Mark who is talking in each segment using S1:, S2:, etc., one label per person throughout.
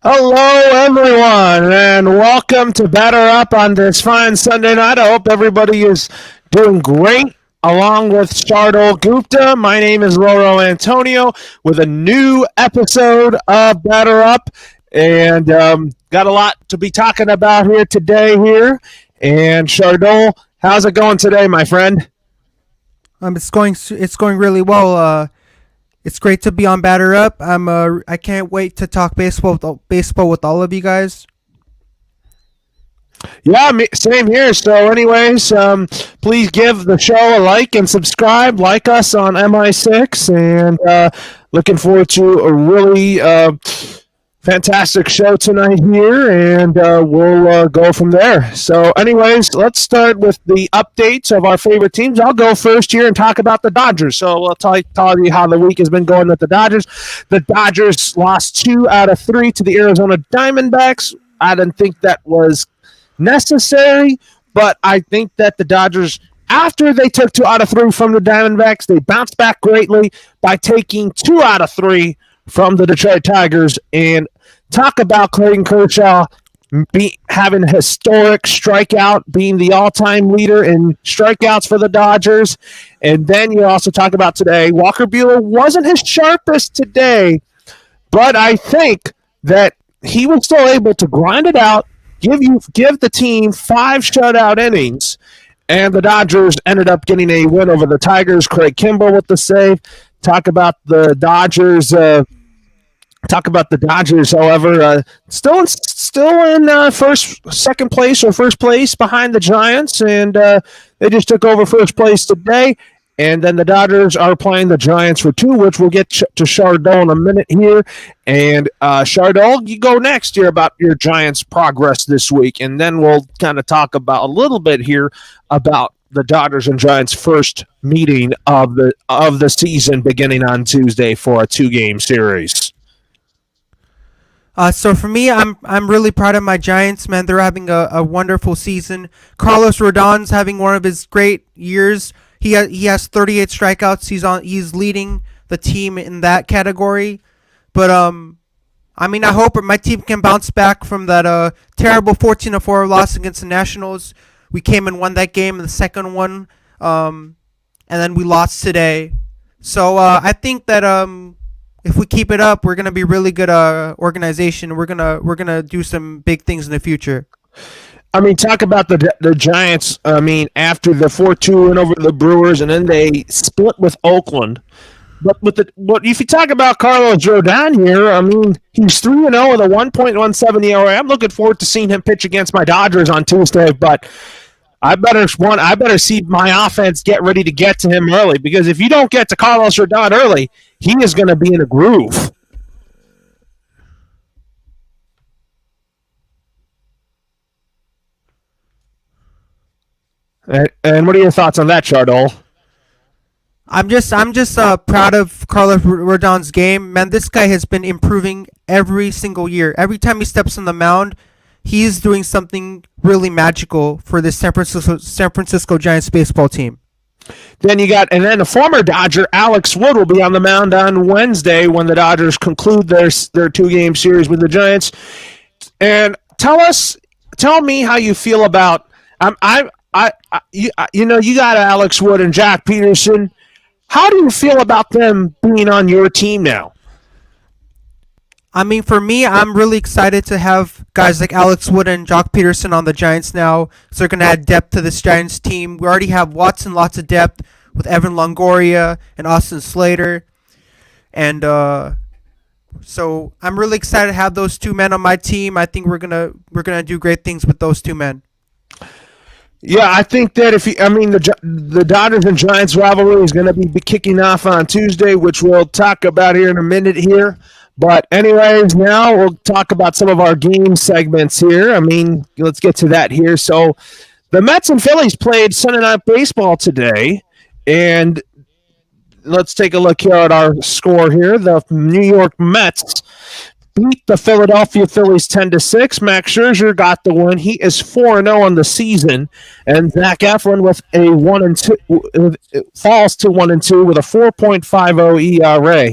S1: Hello, everyone, and welcome to Batter Up on this fine Sunday night. I hope everybody is doing great, along with Shardul Gupta. My name is Roro Antonio with a new episode of Batter Up, and got a lot to be talking about here today. And Shardul, how's it going today, my friend?
S2: It's going really well. It's great to be on Batter Up. I can't wait to talk baseball with all of you guys.
S1: Yeah, same here. So anyways, please give the show a like and subscribe. Like us on MI6, and looking forward to a really fantastic show tonight here, and we'll go from there. So anyways, let's start with the updates of our favorite teams. I'll go first here and talk about the Dodgers. So I'll tell you how the week has been going with the Dodgers. The Dodgers lost 2 out of 3 to the Arizona Diamondbacks. I didn't think that was necessary, but I think that the Dodgers, after they took 2 out of 3 from the Diamondbacks, they bounced back greatly by taking 2 out of 3 from the Detroit Tigers. And talk about Clayton Kershaw having a historic strikeout, being the all-time leader in strikeouts for the Dodgers. And then you also talk about today, Walker Buehler wasn't his sharpest today, but I think that he was still able to grind it out, give the team 5 shutout innings, and the Dodgers ended up getting a win over the Tigers. Craig Kimbrell with the save. Talk about the Dodgers. However, still in second place or first place behind the Giants, and they just took over first place today. And then the Dodgers are playing the Giants for 2, which we'll get to Shardul in a minute here. And Shardul, you go next here about your Giants' progress this week, and then we'll kind of talk about a little bit here about the Dodgers and Giants' first meeting of the season beginning on Tuesday for a 2-game series.
S2: So for me, I'm really proud of my Giants, man. They're having a wonderful season. Carlos Rodon's having one of his great years. He has 38 strikeouts. He's leading the team in that category. But I hope my team can bounce back from that terrible 14-4 loss against the Nationals. We came and won that game in the second one, and then we lost today. So I think that if we keep it up, we're gonna be really good organization. We're gonna do some big things in the future.
S1: Talk about the Giants. After the 4-2 win over the Brewers, and then they split with Oakland. But if you talk about Carlos Rodon here, he's 3-0 with a 1.17 ERA. I'm looking forward to seeing him pitch against my Dodgers on Tuesday, but I better see my offense get ready to get to him early, because if you don't get to Carlos Rodon early, he is going to be in a groove. And what are your thoughts on that, Shardul?
S2: I'm just proud of Carlos Rodon's game, man. This guy has been improving every single year. Every time he steps on the mound, he's doing something really magical for this San Francisco Giants baseball team.
S1: Then you got, and then the former Dodger Alex Wood will be on the mound on Wednesday when the Dodgers conclude their 2-game series with the Giants. And tell me how you feel about. You got Alex Wood and Jack Peterson. How do you feel about them being on your team now?
S2: I mean, for me, I'm really excited to have guys like Alex Wood and Jock Peterson on the Giants now. So they're going to add depth to this Giants team. We already have Watson, lots of depth with Evan Longoria and Austin Slater. And so I'm really excited to have those two men on my team. I think we're gonna do great things with those two men.
S1: Yeah, I think that the Dodgers and Giants rivalry is going to be kicking off on Tuesday, which we'll talk about here in a minute here. But anyways, now we'll talk about some of our game segments here. I mean, let's get to that here. So the Mets and Phillies played Sunday Night Baseball today, and let's take a look here at our score here. The New York Mets beat the Philadelphia Phillies 10-6. Max Scherzer got the win. He is 4-0 on the season, and Zach Eflin with a 1-2 falls to 1-2 with a 4.50 ERA.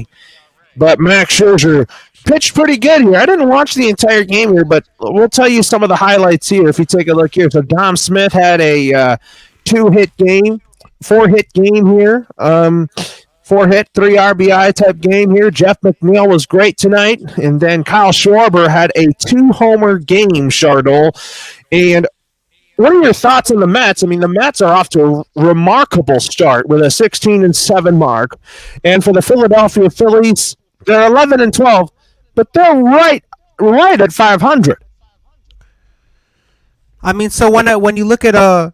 S1: But Max Scherzer pitched pretty good here. I didn't watch the entire game here, but we'll tell you some of the highlights here if you take a look here. So Dom Smith had a 4-hit game here. 4-hit, 3 RBI type game here. Jeff McNeil was great tonight. And then Kyle Schwarber had a 2-homer game, Chardol. And what are your thoughts on the Mets? I mean, the Mets are off to a remarkable start with a 16-7 mark. And for the Philadelphia Phillies, they're 11-12, but they're right at 500.
S2: I mean, so when you look at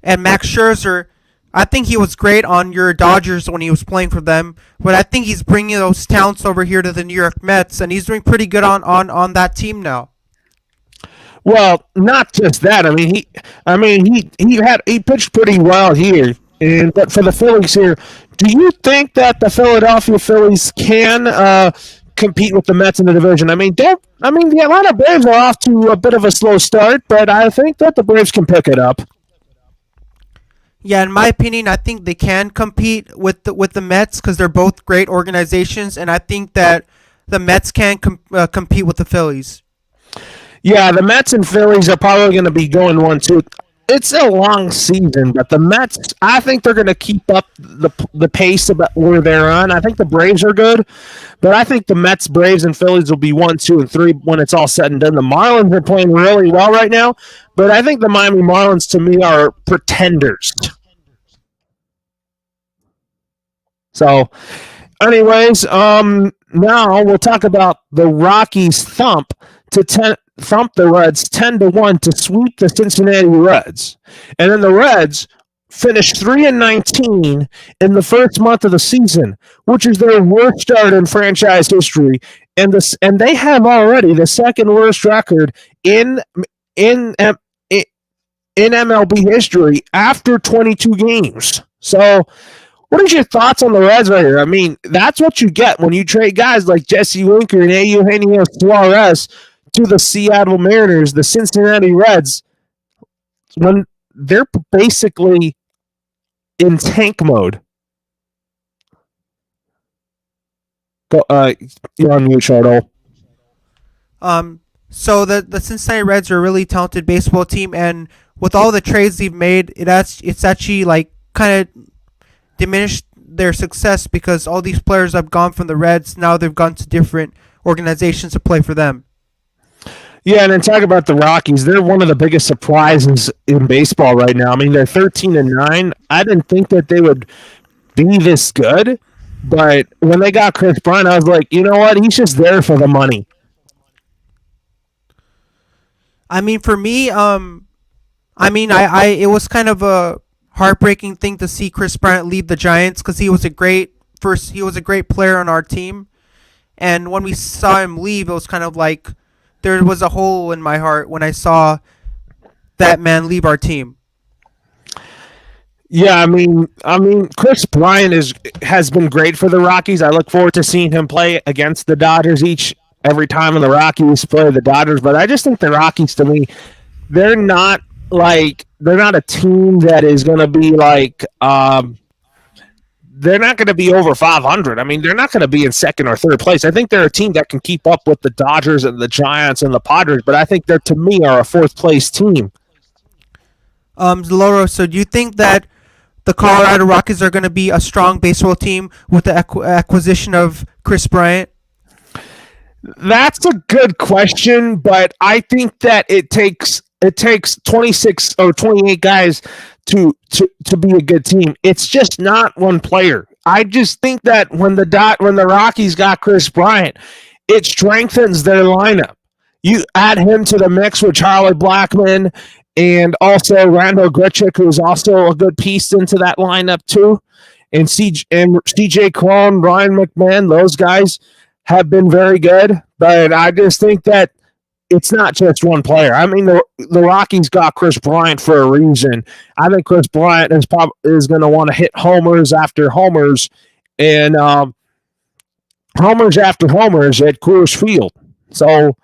S2: Max Scherzer, I think he was great on your Dodgers when he was playing for them, but I think he's bringing those talents over here to the New York Mets, and he's doing pretty good on that team now.
S1: Well, not just that. He pitched pretty well here, but for the Phillies here, do you think that the Philadelphia Phillies can compete with the Mets in the division? The Atlanta Braves are off to a bit of a slow start, but I think that the Braves can pick it up.
S2: Yeah, in my opinion, I think they can compete with the Mets because they're both great organizations, and I think that the Mets can compete with the Phillies.
S1: Yeah, the Mets and Phillies are probably going to be going 1-2. It's a long season, but the Mets, I think they're going to keep up the pace about where they're on. I think the Braves are good, but I think the Mets, Braves, and Phillies will be 1, 2, and 3 when it's all said and done. The Marlins are playing really well right now, but I think the Miami Marlins, to me, are pretenders. So, anyways, now we'll talk about the Rockies thump the Reds 10-1 to sweep the Cincinnati Reds. And then the Reds finished 3-19 in the first month of the season, which is their worst start in franchise history. And they have already the second worst record in MLB history after 22 games. So, what are your thoughts on the Reds right here? I mean, that's what you get when you trade guys like Jesse Winker and Eugenio Suarez to the Seattle Mariners, the Cincinnati Reds, when they're basically in tank mode. You're on mute, Chardol.
S2: So the Cincinnati Reds are a really talented baseball team, and with all the trades they've made, it's actually like kind of diminished their success because all these players have gone from the Reds. Now they've gone to different organizations to play for them.
S1: Yeah, and then talk about the Rockies. They're one of the biggest surprises in baseball right now. I mean, they're 13-9. I didn't think that they would be this good, but when they got Chris Bryant, I was like, you know what? He's just there for the money.
S2: I mean, for me, it was kind of a heartbreaking thing to see Chris Bryant leave the Giants because he was a great player on our team, and when we saw him leave, it was kind of like there was a hole in my heart when I saw that man leave our team.
S1: Yeah, I mean, Chris Bryant has been great for the Rockies. I look forward to seeing him play against the Dodgers every time when the Rockies play the Dodgers. But I just think the Rockies, to me, they're not a team that is going to be like they're not going to be over 500. I mean, they're not going to be in second or third place. I think they're a team that can keep up with the Dodgers and the Giants and the Padres, but I think they're, to me, are a fourth place team.
S2: Loro, so do you think that the Colorado Rockies are going to be a strong baseball team with the acquisition of Chris Bryant?
S1: That's a good question, but I think that it takes 26 or 28 guys to be a good team. It's just not one player. I just think that when the Rockies got Chris Bryant, it strengthens their lineup. You add him to the mix with Charlie Blackmon and also Randall Grichuk, who's also a good piece into that lineup too. And CJ Cron, Ryan McMahon, those guys have been very good. But I just think that it's not just one player. I mean, the Rockies got Chris Bryant for a reason. I think Chris Bryant is going to want to hit homers after homers and homers after homers at Coors Field. So,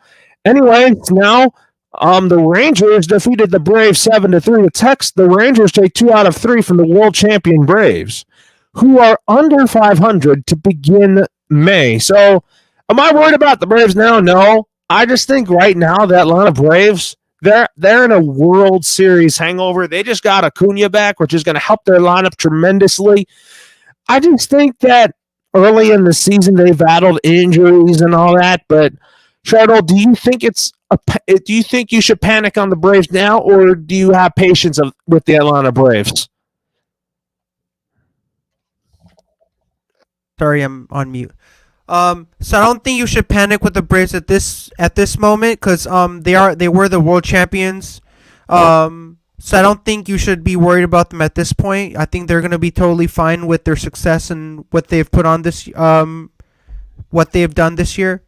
S1: anyways, now the Rangers defeated the Braves 7-3. The Rangers take 2 out of 3 from the world champion Braves, who are under 500 to begin May. So, am I worried about the Braves now? No. I just think right now the Atlanta Braves, they're in a World Series hangover. They just got Acuna back, which is going to help their lineup tremendously. I just think that early in the season they battled injuries and all that. But Treadle, do you think you should panic on the Braves now, or do you have patience with the Atlanta Braves?
S2: Sorry, I'm on mute. So I don't think you should panic with the Braves at this moment because they were the world champions. So I don't think you should be worried about them at this point. I think they're gonna be totally fine with their success and what they've put on what they've done this year.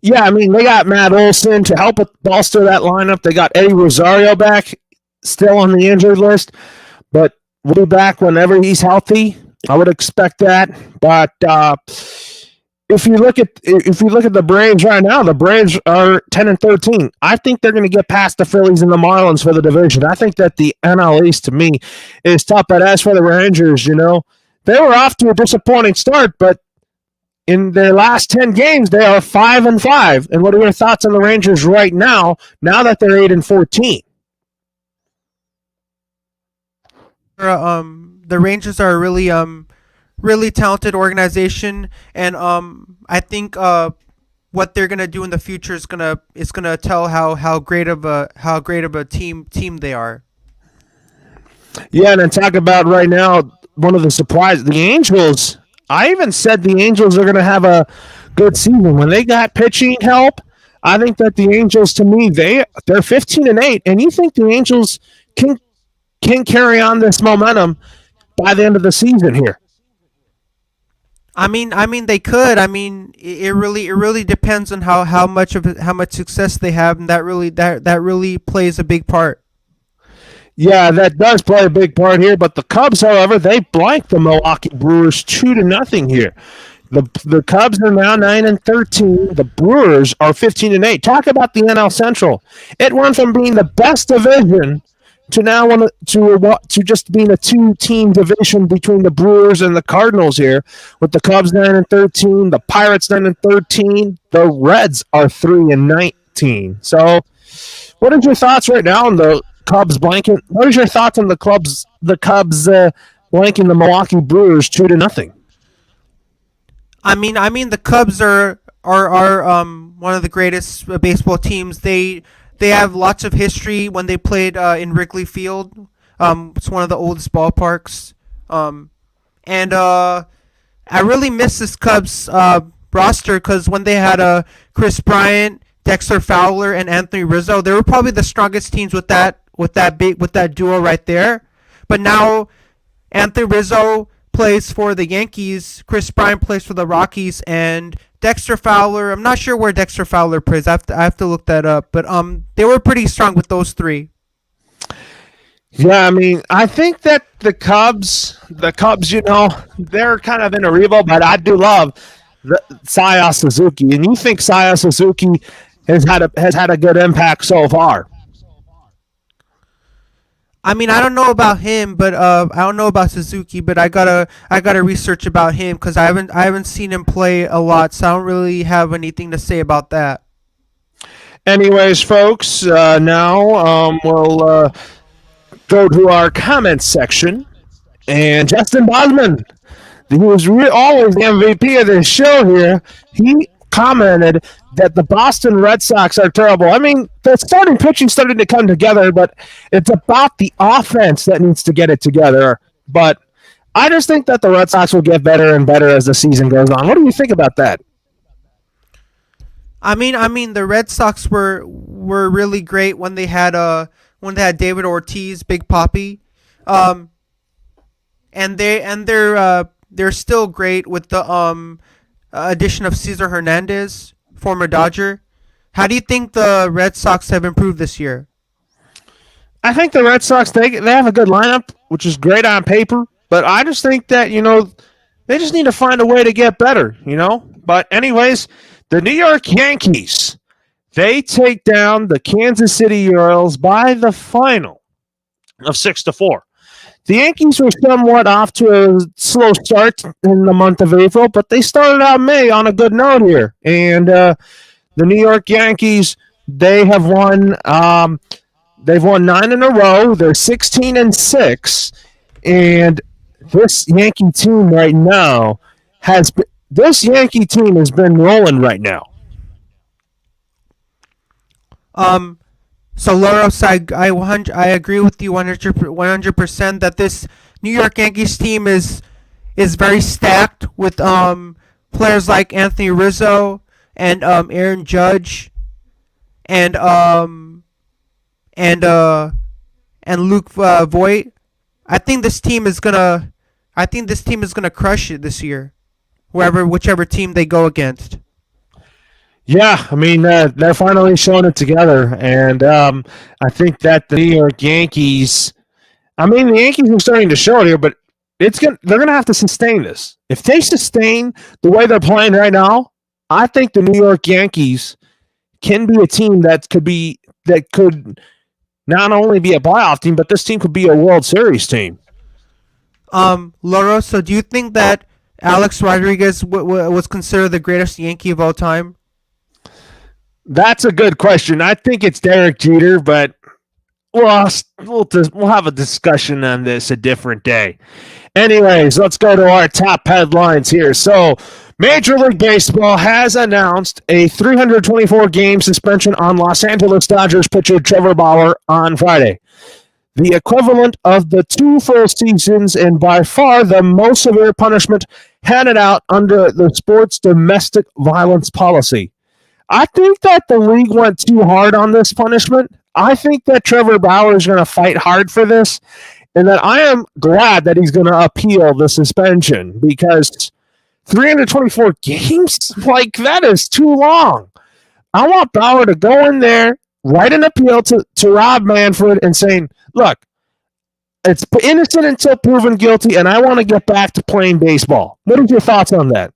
S1: Yeah, I mean they got Matt Olson to help bolster that lineup. They got Eddie Rosario back, still on the injured list, but we'll be back whenever he's healthy. I would expect that, but if you look at the Braves right now, the Braves are 10-13. I think they're going to get past the Phillies and the Marlins for the division. I think that the NL East to me is tough. But as for the Rangers, they were off to a disappointing start, but in their last 10 games, they are 5-5. And what are your thoughts on the Rangers right now? Now that they're 8-14.
S2: The Rangers are a really talented organization, and I think what they're gonna do in the future is gonna tell how great of a team they are.
S1: Yeah, and then talk about right now one of the surprises, the Angels. I even said the Angels are gonna have a good season when they got pitching help. I think that the Angels, to me, they're 15-8, and you think the Angels can carry on this momentum by the end of the season here?
S2: I mean, they could. I mean, it really depends on how much success they have, and that really plays a big part.
S1: Yeah, that does play a big part here. But the Cubs, however, they blanked the Milwaukee Brewers 2-0 here. The Cubs are now 9-13. The Brewers are 15-8. Talk about the NL Central. It went from being the best division to now to just being a 2-team division between the Brewers and the Cardinals here, with the Cubs 9-13, the Pirates 9-13, the Reds are 3-19. So, what are your thoughts right now on the Cubs blanking? What is your thoughts on the Cubs blanking the Milwaukee Brewers 2-0?
S2: I mean, the Cubs are one of the greatest baseball teams. They have lots of history when they played in Wrigley Field. It's one of the oldest ballparks. And I really miss this Cubs roster because when they had Chris Bryant, Dexter Fowler, and Anthony Rizzo, they were probably the strongest teams with that duo right there. But now Anthony Rizzo plays for the Yankees, Chris Bryant plays for the Rockies, and Dexter Fowler, I'm not sure where Dexter Fowler plays. I have to look that up. But they were pretty strong with those three.
S1: Yeah, I mean, I think that the Cubs, they're kind of in a rebuild, but I do love Seiya Suzuki. And you think Seiya Suzuki has had a good impact so far?
S2: I mean, I don't know about him, but I don't know about Suzuki, but I gotta research about him because I haven't seen him play a lot, so I don't really have anything to say about that.
S1: Anyways, folks, now we'll go to our comments section. And Justin Bosman, who was always the MVP of this show here, he commented that the Boston Red Sox are terrible. I mean, the starting pitching started to come together, but it's about the offense that needs to get it together. But I just think that the Red Sox will get better and better as the season goes on. What do you think about that?
S2: I mean, the Red Sox were really great when they had David Ortiz, Big Poppy, um, and they're still great with the addition of Cesar Hernandez, former Dodger. How do you think the Red Sox have improved this year?
S1: I think the Red Sox they have a good lineup, which is great on paper. But I just think that they just need to find a way to get better. But anyways, the New York Yankees they take down the Kansas City Royals by the final of 6-4. The Yankees were somewhat off to a slow start in the month of April, but they started out May on a good note here. And the New York Yankees, they have won. They've won 9 in a row. They're 16-6, and this Yankee team right now this Yankee team has been rolling right now.
S2: Um, so Loros, I agree with you 100% that this New York Yankees team is very stacked with players like Anthony Rizzo and Aaron Judge and and uh and Luke Voigt. I think this team is gonna I think this team is gonna crush it this year. Whichever team they go against.
S1: Yeah, I mean they're finally showing it together, and I think that the New York Yankees. I mean, the Yankees are starting to show it here, but they're gonna have to sustain this. If they sustain the way they're playing right now, I think the New York Yankees can be a team that could not only be a playoff team, but this team could be a World Series team.
S2: Loro, so do you think that Alex Rodriguez was considered the greatest Yankee of all time?
S1: That's a good question. I think it's Derek Jeter, but we'll have a discussion on this a different day. Anyways, let's go to our top headlines here. So, Major League Baseball has announced a 324 game suspension on Los Angeles Dodgers pitcher Trevor Bauer on Friday, the equivalent of the 2 full seasons and by far the most severe punishment handed out under the sport's domestic violence policy. I think that the league went too hard on this punishment. I think that Trevor Bauer is going to fight hard for this, and that I am glad that he's going to appeal the suspension because 324 games? Like, that is too long. I want Bauer to go in there, write an appeal to Rob Manfred and saying, look, it's innocent until proven guilty, and I want to get back to playing baseball. What are your thoughts on that?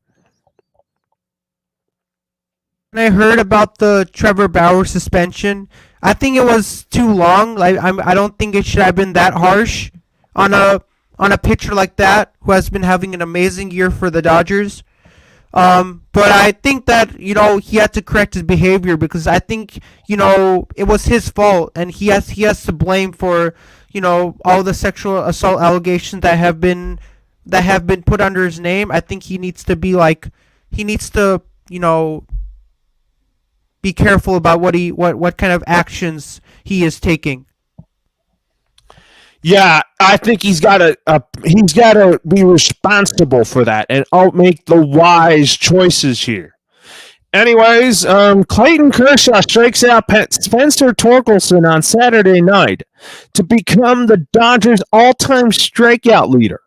S2: When I heard about the Trevor Bauer suspension, I think it was too long. I don't think it should have been that harsh on a pitcher like that who has been having an amazing year for the Dodgers. But I think that he had to correct his behavior because I think it was his fault and he has to blame for all the sexual assault allegations that have been put under his name. I think he needs to be careful about what kind of actions he is taking.
S1: Yeah, I think he's got to be responsible for that and make the wise choices here. Anyways, Clayton Kershaw strikes out Spencer Torkelson on Saturday night to become the Dodgers' all-time strikeout leader.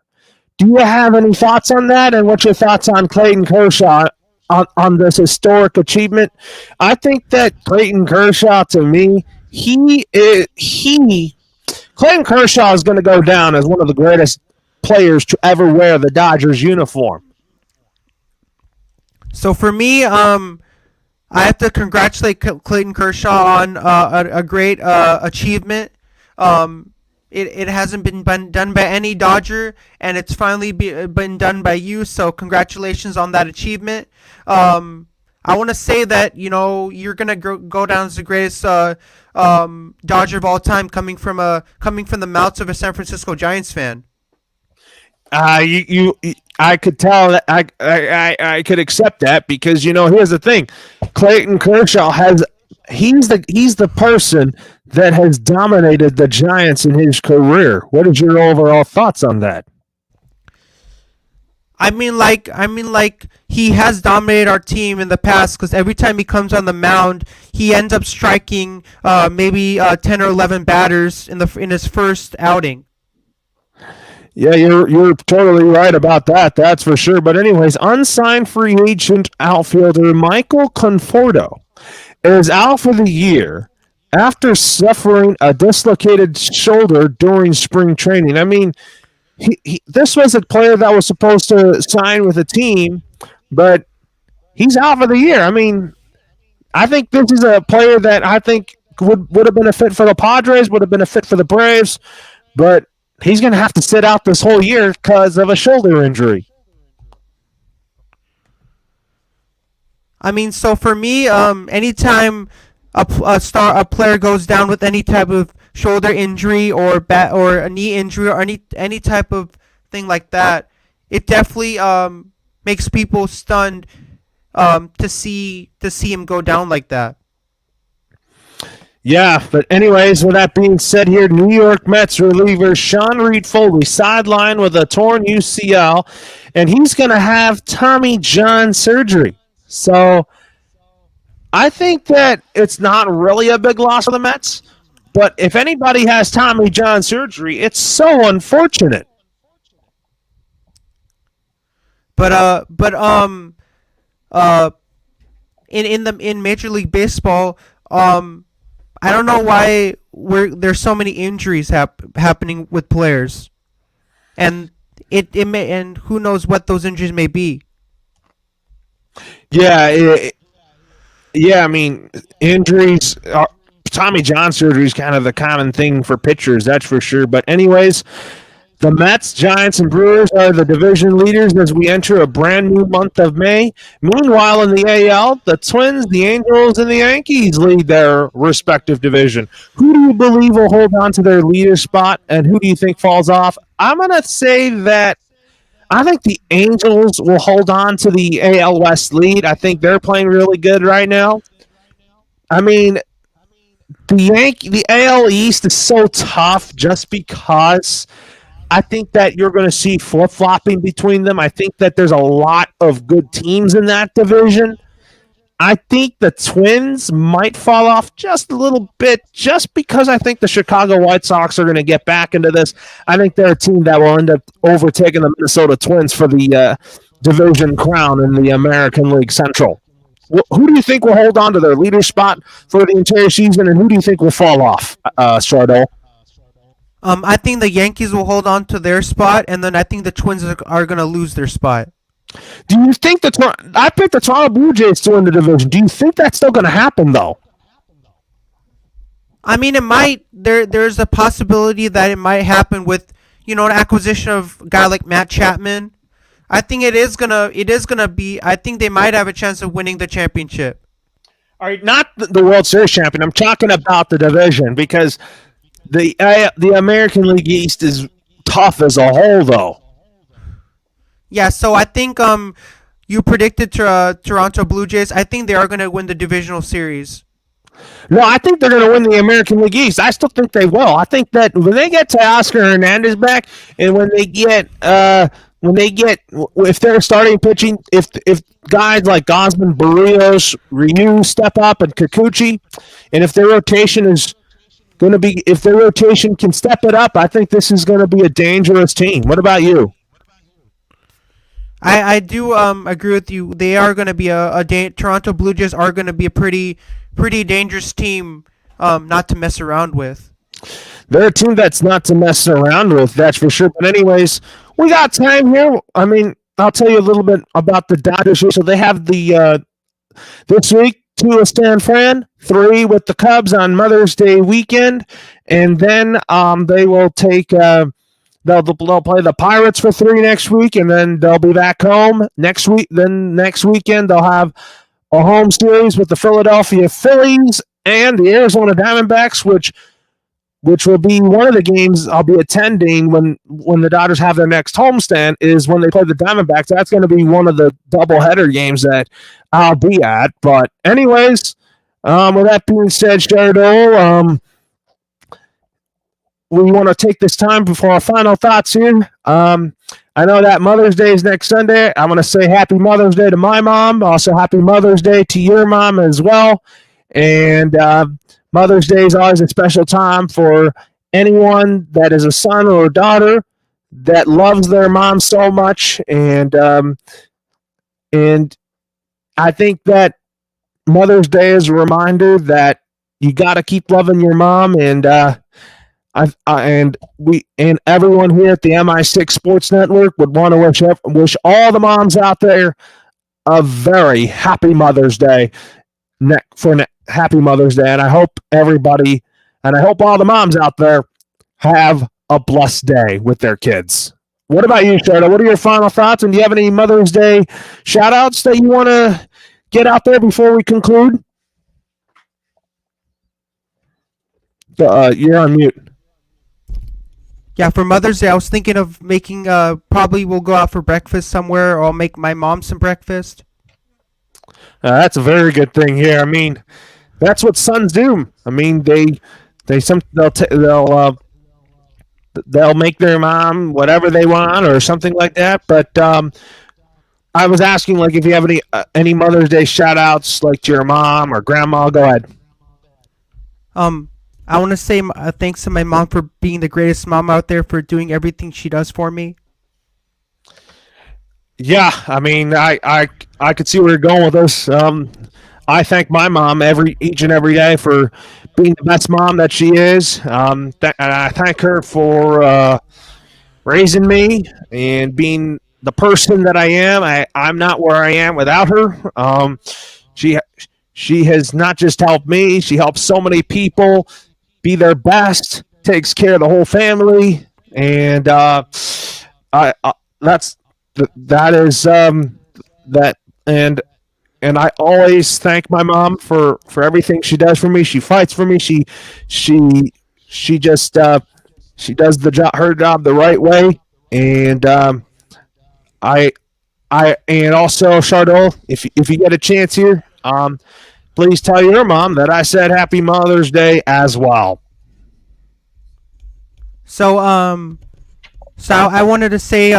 S1: Do you have any thoughts on that? And what's your thoughts on Clayton Kershaw on this historic achievement? I think that Clayton Kershaw, to me, Clayton Kershaw is going to go down as one of the greatest players to ever wear the Dodgers uniform.
S2: So for me, I have to congratulate Clayton Kershaw on a great achievement. It hasn't been done by any Dodger, and it's finally been done by you. So congratulations on that achievement. I want to say that you're gonna go down as the greatest Dodger of all time, coming from the mouths of a San Francisco Giants fan.
S1: I could tell that I could accept that because here's the thing, Clayton Kershaw he's the person that has dominated the Giants in his career. What is your overall thoughts on that?
S2: I mean, like he has dominated our team in the past because every time he comes on the mound, he ends up striking maybe 10 or 11 batters in his first outing.
S1: Yeah, you're totally right about that. That's for sure. But anyways, unsigned free agent outfielder Michael Conforto is out for the year after suffering a dislocated shoulder during spring training. I mean, this was a player that was supposed to sign with a team, but he's out for the year. I mean, I think this is a player that I think would have been a fit for the Padres, would have been a fit for the Braves, but he's going to have to sit out this whole year because of a shoulder injury.
S2: I mean, so for me, anytime a player goes down with any type of shoulder injury or a knee injury or any type of thing like that, it definitely makes people stunned to see him go down like that.
S1: Yeah, but anyways, with that being said here, New York Mets reliever Sean Reed Foley sidelined with a torn UCL, and he's going to have Tommy John surgery. So I think that it's not really a big loss for the Mets, but if anybody has Tommy John surgery, it's so unfortunate.
S2: But uh, in Major League Baseball, I don't know why there's so many injuries happening with players, and it may, and who knows what those injuries may be.
S1: Yeah, yeah. I mean, injuries. Tommy John surgery is kind of the common thing for pitchers, that's for sure. But anyways, the Mets, Giants, and Brewers are the division leaders as we enter a brand new month of May. Meanwhile, in the AL, the Twins, the Angels, and the Yankees lead their respective division. Who do you believe will hold on to their leader spot, and who do you think falls off? I'm going to say that I think the Angels will hold on to the AL West lead. I think they're playing really good right now. I mean, the AL East is so tough just because I think that you're going to see flip-flopping between them. I think that there's a lot of good teams in that division. I think the Twins might fall off just a little bit just because I think the Chicago White Sox are going to get back into this. I think they're a team that will end up overtaking the Minnesota Twins for the division crown in the American League Central. Who do you think will hold on to their leader spot for the entire season, and who do you think will fall off, Sardo?
S2: I think the Yankees will hold on to their spot, and then I think the Twins are going to lose their spot.
S1: Do you think I picked the Toronto Blue Jays to win the division. Do you think that's still going to happen, though?
S2: I mean, it might. There's a possibility that it might happen with an acquisition of a guy like Matt Chapman. I think it is gonna be. I think they might have a chance of winning the championship.
S1: All right, not the World Series champion. I'm talking about the division because the American League East is tough as a whole, though.
S2: Yeah, so I think you predicted Toronto Blue Jays. I think they are going to win the divisional series.
S1: No, I think they're going to win the American League East. I still think they will. I think that when they get Teoscar Hernandez back, and when they get if they're starting pitching, if guys like Gosman, Barrios, Ryu step up, and Kikuchi, and if their rotation is going to be, if their rotation can step it up, I think this is going to be a dangerous team. What about you?
S2: I do agree with you. They are going to be Toronto Blue Jays are going to be a pretty dangerous team not to mess around with.
S1: They're a team that's not to mess around with, that's for sure. But anyways, we got time here. I mean, I'll tell you a little bit about the Dodgers here. So they have the this week 2 with Stan Fran, 3 with the Cubs on Mother's Day weekend, and then they will take. They'll play the Pirates for 3 next week, and then they'll be back home next week. Then next weekend they'll have a home series with the Philadelphia Phillies and the Arizona Diamondbacks, which will be one of the games I'll be attending when the Dodgers have their next homestand, is when they play the Diamondbacks. That's going to be one of the doubleheader games that I'll be at. But anyways, with that being said, Shardo, we want to take this time before our final thoughts here. I know that Mother's Day is next Sunday. I want to say Happy Mother's Day to my mom. Also, Happy Mother's Day to your mom as well. And Mother's Day is always a special time for anyone that is a son or a daughter that loves their mom so much. And I think that Mother's Day is a reminder that you got to keep loving your mom. And and everyone here at the MI6 Sports Network would want to wish all the moms out there a very happy Mother's Day. Happy Mother's Day, and I hope everybody, and I hope all the moms out there have a blessed day with their kids. What about you, Shardo? What are your final thoughts? And do you have any Mother's Day shout outs that you want to get out there before we conclude? You're on mute.
S2: Yeah, for Mother's Day, I was thinking of making, probably we'll go out for breakfast somewhere, or I'll make my mom some breakfast.
S1: That's a very good thing here. I mean, that's what sons do. I mean, they'll make their mom whatever they want or something like that. But I was asking, like, if you have any Mother's Day shout outs, like to your mom or grandma. Go ahead.
S2: I want to say thanks to my mom for being the greatest mom out there, for doing everything she does for me.
S1: Yeah, I mean, I could see where you're going with this. I thank my mom each and every day for being the best mom that she is. And I thank her for raising me and being the person that I am. I'm not where I am without her. She has not just helped me; she helps so many people be their best, takes care of the whole family, and that is that. And I always thank my mom for everything she does for me. She fights for me. She just she does her job the right way. And and also, Shardo, if you get a chance here, please tell your mom that I said Happy Mother's Day as well.
S2: So I wanted to say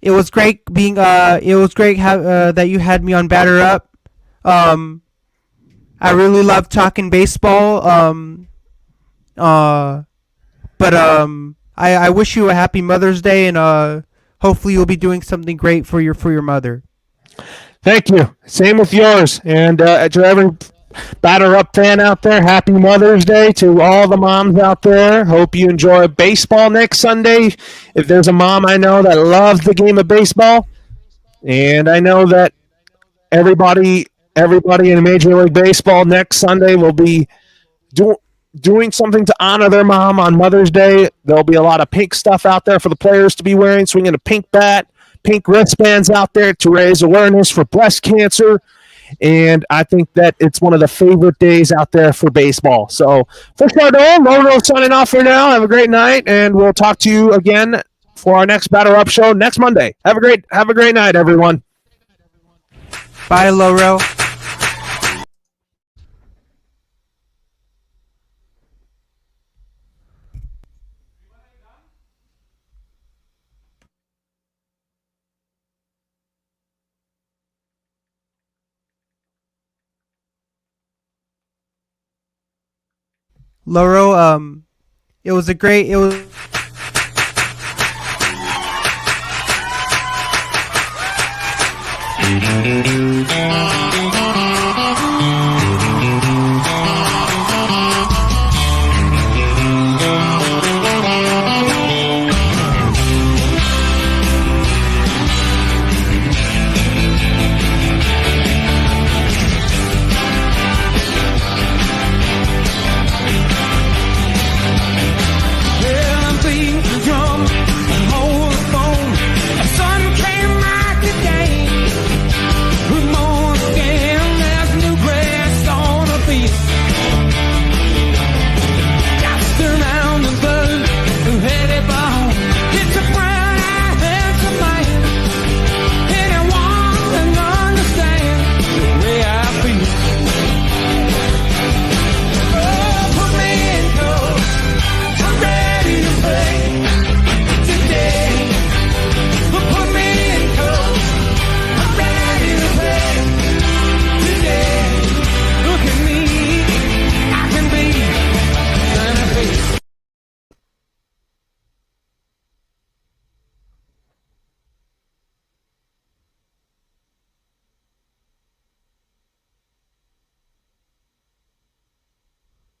S2: it was great being that you had me on Batter Up. I really love talking baseball. But I wish you a happy Mother's Day, and hopefully you'll be doing something great for your mother.
S1: Thank you. Same with yours. And to every Batter Up fan out there, happy Mother's Day to all the moms out there. Hope you enjoy baseball next Sunday. If there's a mom I know that loves the game of baseball, and I know that everybody in Major League Baseball next Sunday will be doing something to honor their mom on Mother's Day. There'll be a lot of pink stuff out there for the players to be wearing, swinging a pink bat, pink wristbands out there to raise awareness for breast cancer. And I think that it's one of the favorite days out there for baseball. So for Chardon, Lono signing off for now. Have a great night, and we'll talk to you again for our next Batter Up show next Monday. Have a great night, everyone.
S2: Bye, Loro. Loro, it was a great, it was